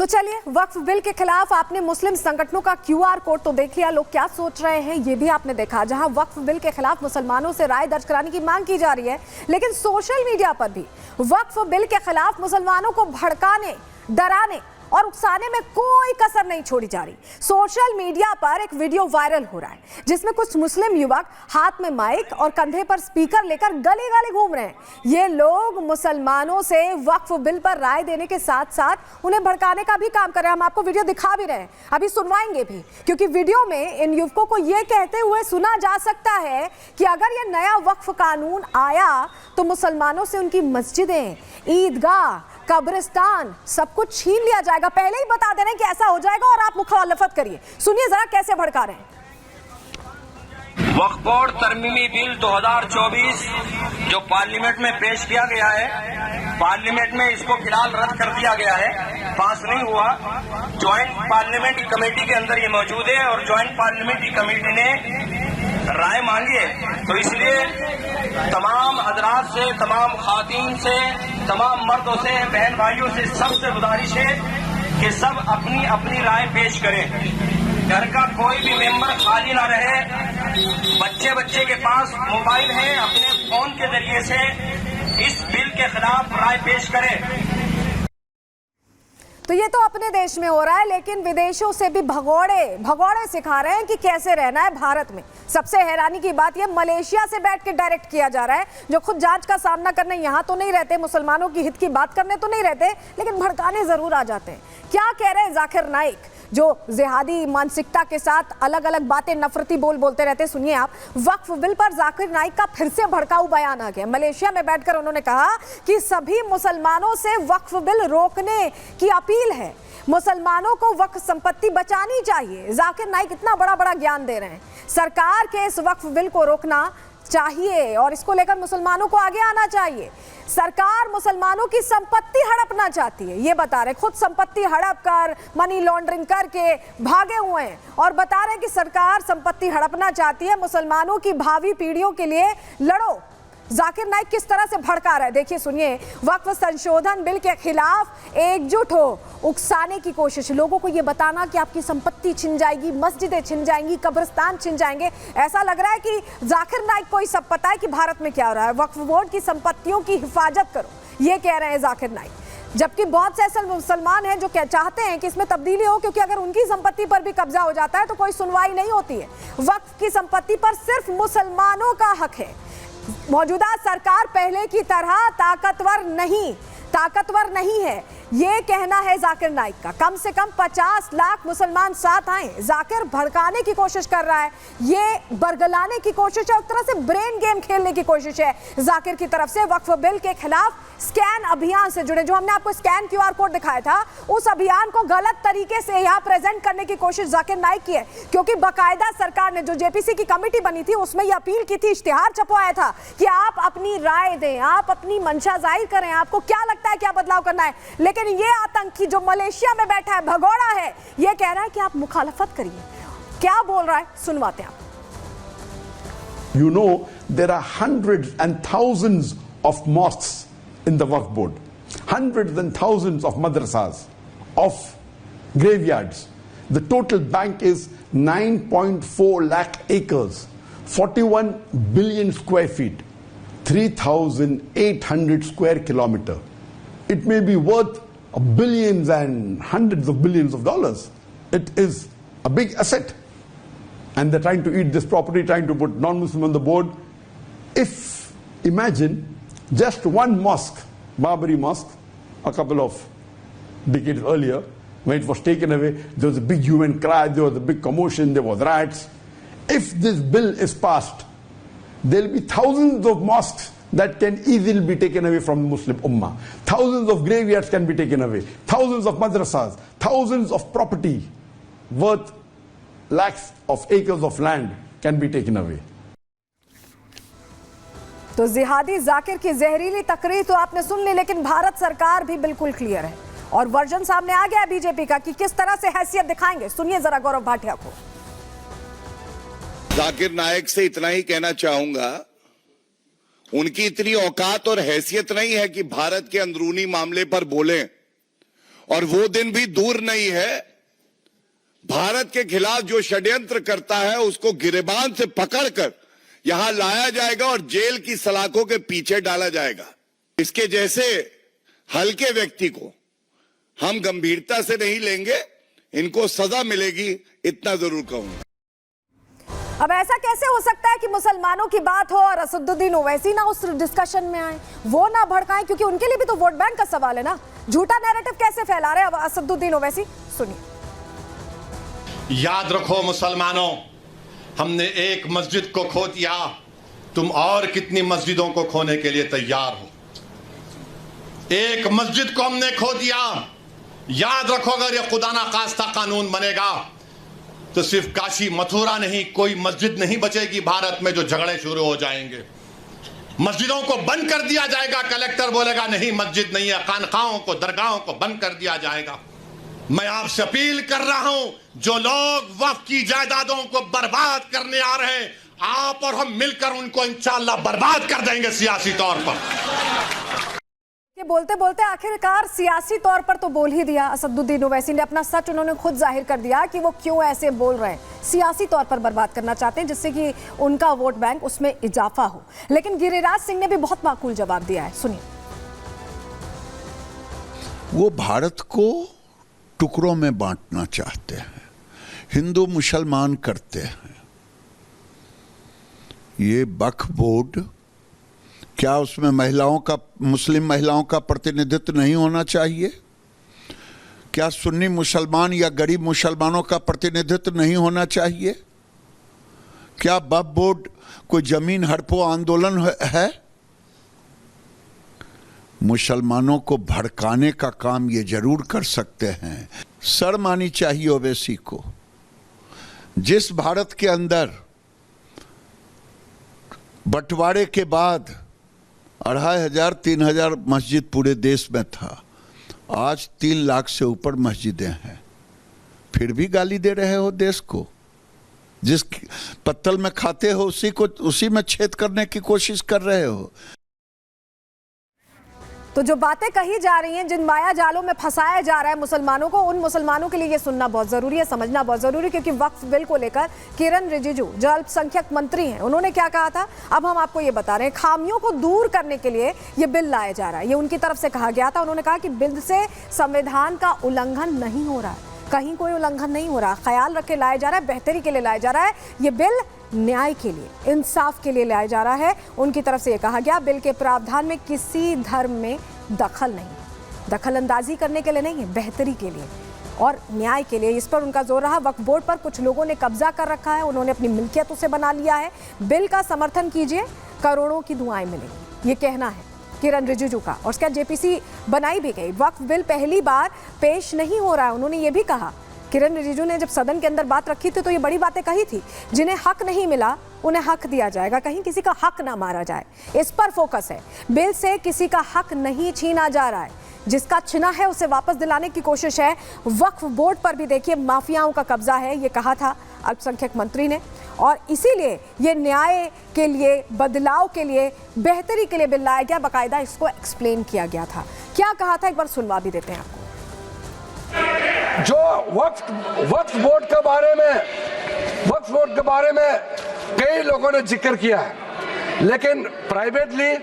तो चलिए, वक्फ बिल के खिलाफ आपने मुस्लिम संगठनों का क्यूआर कोड तो देख लिया, लोग क्या सोच रहे हैं ये भी आपने देखा। जहां वक्फ बिल के खिलाफ मुसलमानों से राय दर्ज कराने की मांग की जा रही है, लेकिन सोशल मीडिया पर भी वक्फ बिल के खिलाफ मुसलमानों को भड़काने, डराने और उकसाने में कोई कसर नहीं छोड़ी जा रही। सोशल मीडिया पर एक वीडियो वायरल हो रहा है जिसमें कुछ मुस्लिम युवक हाथ में माइक और कंधे पर स्पीकर लेकर गली गली घूम रहे हैं। ये लोग मुसलमानों से वक्फ बिल पर राय देने के साथ साथ उन्हें भड़काने का भी काम कर रहे हैं। हम आपको वीडियो दिखा भी रहे हैं, अभी सुनवाएंगे भी, क्योंकि वीडियो में इन युवकों को यह कहते हुए सुना जा सकता है कि अगर यह नया वक्फ कानून आया तो मुसलमानों से उनकी मस्जिदें, ईदगाह, कब्रिस्तान सब कुछ छीन लिया जाएगा। पहले ही बता दे रहे हैं कि ऐसा हो जाएगा और आप मुखालफत करिए। सुनिए जरा कैसे भड़का रहे हैं। वक्फ बोर्ड तरमीमी बिल 2024 जो पार्लियामेंट में पेश किया गया है, पार्लियामेंट में इसको फिलहाल रद्द कर दिया गया है, पास नहीं हुआ। ज्वाइंट पार्लियामेंट्री कमेटी के अंदर ये मौजूद है और ज्वाइंट पार्लियामेंट्री कमेटी ने राय मांगी है। तो इसलिए तमाम हजरात से, तमाम खातीन से, तमाम मर्दों से, बहन भाइयों से सबसे गुजारिश है कि सब अपनी अपनी राय पेश करें। घर का कोई भी मेंबर खाली ना रहे। बच्चे के पास मोबाइल है, अपने फोन के जरिए से इस बिल के खिलाफ राय पेश करें। तो ये तो अपने देश में हो रहा है, लेकिन विदेशों से भी भगोड़े सिखा रहे हैं कि कैसे रहना है भारत में। सबसे हैरानी की बात ये, मलेशिया से बैठ के डायरेक्ट किया जा रहा है, जो खुद जांच का सामना करने यहाँ तो नहीं रहते, मुसलमानों की हित की बात करने तो नहीं रहते, लेकिन भड़काने जरूर आ जाते हैं। क्या कह रहे हैं जाकिर नाइक, जो जिहादी मानसिकता के साथ अलग अलग बातें, नफरती बोलते रहते हैं। सुनिए आप, वक्फ बिल पर जाकिर नाइक का फिर से भड़काऊ बयान आ गया। मलेशिया में बैठकर उन्होंने कहा कि सभी मुसलमानों से वक्फ बिल रोकने की अपील है, मुसलमानों को वक्फ संपत्ति बचानी चाहिए। जाकिर नाइक इतना बड़ा ज्ञान दे रहे हैं। सरकार के इस वक्फ बिल को रोकना चाहिए और इसको लेकर मुसलमानों को आगे आना चाहिए। सरकार मुसलमानों की संपत्ति हड़पना चाहती है, ये बता रहे, खुद संपत्ति हड़प कर, मनी लॉन्ड्रिंग करके भागे हुए हैं और बता रहे हैं कि सरकार संपत्ति हड़पना चाहती है। मुसलमानों की भावी पीढ़ियों के लिए लड़ो। जाकिर नाइक किस तरह से भड़का रहा है, देखिए, सुनिए। वक्फ संशोधन बिल के खिलाफ एकजुट हो, उकसाने की कोशिश, लोगों को यह बताना कि आपकी संपत्ति छिन जाएगी, मस्जिदें छिन जाएंगी, कब्रिस्तान छिन जाएंगे। ऐसा लग रहा है कि जाकिर नाइक को ही सब पता है कि भारत में क्या हो रहा है। वक्फ बोर्ड की संपत्तियों की हिफाजत करो, ये कह रहे हैं जाकिर नाइक। जबकि बहुत से ऐसे मुसलमान हैं जो चाहते हैं कि इसमें तब्दीली हो, क्योंकि अगर उनकी संपत्ति पर भी कब्जा हो जाता है तो कोई सुनवाई नहीं होती है। वक्फ की संपत्ति पर सिर्फ मुसलमानों का हक है। मौजूदा सरकार पहले की तरह ताकतवर नहीं है, ये कहना है जाकिर नाइक का। कम से कम 50 लाख मुसलमान साथ आए। जाकिर भड़काने की कोशिश कर रहा है, ये बरगलाने की कोशिश है, एक तरह से ब्रेन गेम खेलने की कोशिश है जाकिर की तरफ से। वक्फ बिल के खिलाफ स्कैन अभियान से जुड़े, जो हमने आपको स्कैन क्यूआर कोड दिखाया था, उस अभियान को गलत तरीके से यहाँ प्रेजेंट करने की कोशिश जाकिर नाइक की है, क्योंकि बाकायदा सरकार ने, जो जेपीसी की कमेटी बनी थी, उसमें यह अपील की थी, इश्तिहार छपवाया था कि आप अपनी राय दें, आप अपनी मंशा जाहिर करें, आपको क्या लगता है क्या बदलाव करना है। लेकिन ये आतंकी जो मलेशिया में बैठा है, भगोड़ा है, ये कह रहा है कि आप मुखालफत करिए। क्या बोल रहा है, सुनवाते हैं आप। You know, there are hundreds and thousands of mosques in the Waqf board, hundreds and thousands of madrasas, of graveyards. The total bank is 9.4 lakh acres, 41 billion square feet, 3,800 square kilometer. It may be worth billions and hundreds of billions of dollars. It is a big asset. And they're trying to eat this property, trying to put non-Muslim on the board. If, imagine, just one mosque, Babri Mosque, a couple of decades earlier, when it was taken away, there was a big hue and cry, there was a big commotion, there was riots. If this bill is passed, there will be thousands of mosques that can easily be taken away from the Muslim Ummah. Thousands of graveyards can be taken away. Thousands of madrasas, thousands of property worth lakhs of acres of land can be taken away. तो जिहादी जाकिर की जहरीली तकरीर तो आपने सुन ली, लेकिन भारत सरकार भी बिल्कुल क्लियर है और वर्जन सामने आ गया बीजेपी का कि किस तरह से हैसियत दिखाएंगे। सुनिए जरा गौरव भाटिया को। जाकिर नाइक से इतना ही कहना चाहूंगा, उनकी इतनी औकात और हैसियत नहीं है कि भारत के अंदरूनी मामले पर बोलें और वो दिन भी दूर नहीं है। भारत के खिलाफ जो षड्यंत्र करता है उसको गिरेबान से पकड़कर यहां लाया जाएगा और जेल की सलाखों के पीछे डाला जाएगा। इसके जैसे हल्के व्यक्ति को हम गंभीरता से नहीं लेंगे, इनको सजा मिलेगी, इतना जरूर कहूंगा। अब ऐसा कैसे हो सकता है कि मुसलमानों की बात हो और असदुद्दीन ओवैसी ना उस डिस्कशन में आए, वो ना भड़काएं, क्योंकि उनके लिए भी तो वोट बैंक का सवाल है ना। झूठा नैरेटिव कैसे फैला रहे हैं असदुद्दीन ओवैसी, सुनिए। याद रखो मुसलमानों, हमने एक मस्जिद को खो दिया, तुम और कितनी मस्जिदों को खोने के लिए तैयार हो। एक मस्जिद को हमने खो दिया। याद रखो, अगर ये खुदा ना खास्ता कानून बनेगा तो सिर्फ काशी मथुरा नहीं, कोई मस्जिद नहीं बचेगी भारत में जो झगड़े शुरू हो जाएंगे। मस्जिदों को बंद कर दिया जाएगा। कलेक्टर बोलेगा नहीं मस्जिद नहीं है, खानकाहों को, दरगाहों को बंद कर दिया जाएगा। मैं आपसे अपील कर रहा हूं, जो लोग वक्फ की जायदादों को बर्बाद करने आ रहे हैं, आप और हम मिलकर उनको इंशाअल्लाह बर्बाद कर देंगे सियासी तौर पर। ये बोलते बोलते आखिरकार सियासी तौर पर तो बोल ही दिया असदुद्दीन ओवैसी ने। अपना सच उन्होंने खुद जाहिर कर दिया कि वो क्यों ऐसे बोल रहे हैं। सियासी तौर पर बर्बाद करना चाहते हैं जिससे कि उनका वोट बैंक उसमें इजाफा हो। लेकिन गिरिराज सिंह ने भी बहुत माकूल जवाब दिया है, सुनिए। वो भारत को टुकड़ों में बांटना चाहते हैं, हिंदू मुसलमान करते हैं। ये वक्फ बोर्ड, क्या उसमें महिलाओं का, मुस्लिम महिलाओं का प्रतिनिधित्व नहीं होना चाहिए? क्या सुन्नी मुसलमान या गरीब मुसलमानों का प्रतिनिधित्व नहीं होना चाहिए? क्या वक्फ बोर्ड कोई जमीन हड़पो आंदोलन है? मुसलमानों को भड़काने का काम ये जरूर कर सकते हैं। शर्म आनी चाहिए ओवैसी को। जिस भारत के अंदर बंटवारे के बाद 2500-3000 मस्जिद पूरे देश में था, आज 3 लाख से ऊपर मस्जिदें हैं, फिर भी गाली दे रहे हो देश को। जिस पत्तल में खाते हो उसी में छेद करने की कोशिश कर रहे हो। तो जो बातें कही जा रही हैं, जिन माया जालों में फंसाया जा रहा है मुसलमानों को, उन मुसलमानों के लिए ये सुनना बहुत जरूरी है, समझना बहुत जरूरी है। क्योंकि वक्फ बिल को लेकर किरण रिजिजू, जो अल्पसंख्यक मंत्री हैं, उन्होंने क्या कहा था, अब हम आपको ये बता रहे हैं। खामियों को दूर करने के लिए ये बिल लाया जा रहा है, ये उनकी तरफ से कहा गया था। उन्होंने कहा कि बिल से संविधान का उल्लंघन नहीं हो रहा है, कहीं कोई उल्लंघन नहीं हो रहा, ख्याल रखे लाया जा रहा है, बेहतरी के लिए लाया जा रहा है। ये बिल न्याय के लिए, इंसाफ के लिए लाया जा रहा है। उनकी तरफ से ये कहा गया, बिल के प्रावधान में किसी धर्म में दखल नहीं, दखल अंदाजी करने के लिए नहीं है, बेहतरी के लिए और न्याय के लिए। इस पर उनका जोर रहा। वक्फ बोर्ड पर कुछ लोगों ने कब्जा कर रखा है, उन्होंने अपनी मिल्कियत उसे बना लिया है। बिल का समर्थन कीजिए, करोड़ों की दुआएं मिलेंगी, ये कहना है किरण रिजिजू का। और उसका जेपीसी बनाई भी गई। वक्फ बिल पहली बार पेश नहीं हो रहा है, उन्होंने ये भी कहा। किरण रिजिजू ने जब सदन के अंदर बात रखी थी तो ये बड़ी बातें कही थी, जिन्हें हक नहीं मिला उन्हें हक दिया जाएगा, कहीं किसी का हक ना मारा जाए, इस पर फोकस है। बिल से किसी का हक नहीं छीना जा रहा है, जिसका छिना है उसे वापस दिलाने की कोशिश है। वक्फ बोर्ड पर भी देखिए माफियाओं का कब्जा है, ये कहा था अल्पसंख्यक मंत्री ने। और इसीलिए ये न्याय के लिए, बदलाव के लिए, बेहतरी के लिए बिल लाया गया। बाकायदा इसको एक्सप्लेन किया गया था। क्या कहा था एक बार सुनवा भी देते हैं आपको। जो वक्फ बोर्ड के बारे में कई लोगों ने जिक्र किया है, लेकिन प्राइवेटली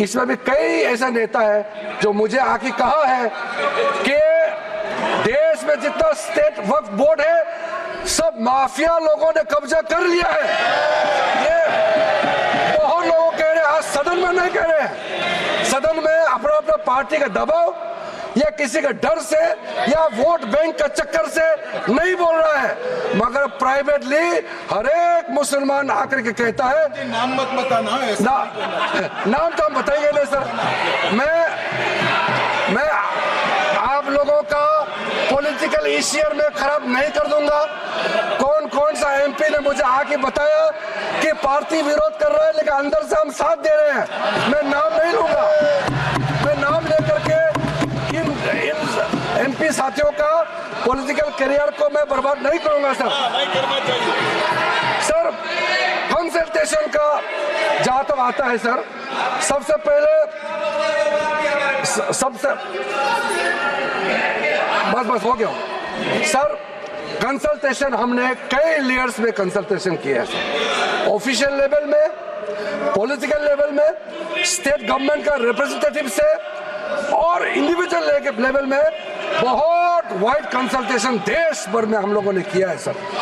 इसमें भी कई ऐसा नेता है जो मुझे आके कहा है कि देश में जितना स्टेट वक्फ बोर्ड है सब माफिया लोगों ने कब्जा कर लिया है। ये बहुत लोग कह रहे हैं, आज सदन में नहीं कह रहे हैं, सदन में अपना अपना पार्टी का दबाव या किसी के डर से या वोट बैंक का चक्कर से नहीं बोल रहा है, मगर प्राइवेटली हर एक मुसलमान आकर के कहता है। नाम मत बताना, नाम तो हम बताएंगे नहीं सर। मैं आप लोगों का पॉलिटिकल इश्यूर में खराब नहीं कर दूंगा। कौन कौन सा एमपी ने मुझे आके बताया कि पार्टी विरोध कर रहा है लेकिन अंदर से हम साथ दे रहे हैं, मैं नाम नहीं लूंगा। मैं नाम लेकर के इन एमपी साथियों का पॉलिटिकल करियर को मैं बर्बाद नहीं करूंगा सर। सर कंसल्टेशन का जहां तक आता है सर, सबसे पहले बस हो गया सर। कंसल्टेशन हमने कई लेयर्स में कंसल्टेशन किया है सर, ऑफिशियल लेवल में, पॉलिटिकल लेवल में, स्टेट गवर्नमेंट का रिप्रेजेंटेटिव से और इंडिविजुअल लेवल में बहुत वाइड कंसल्टेशन देश भर में हम लोगों ने किया है सर।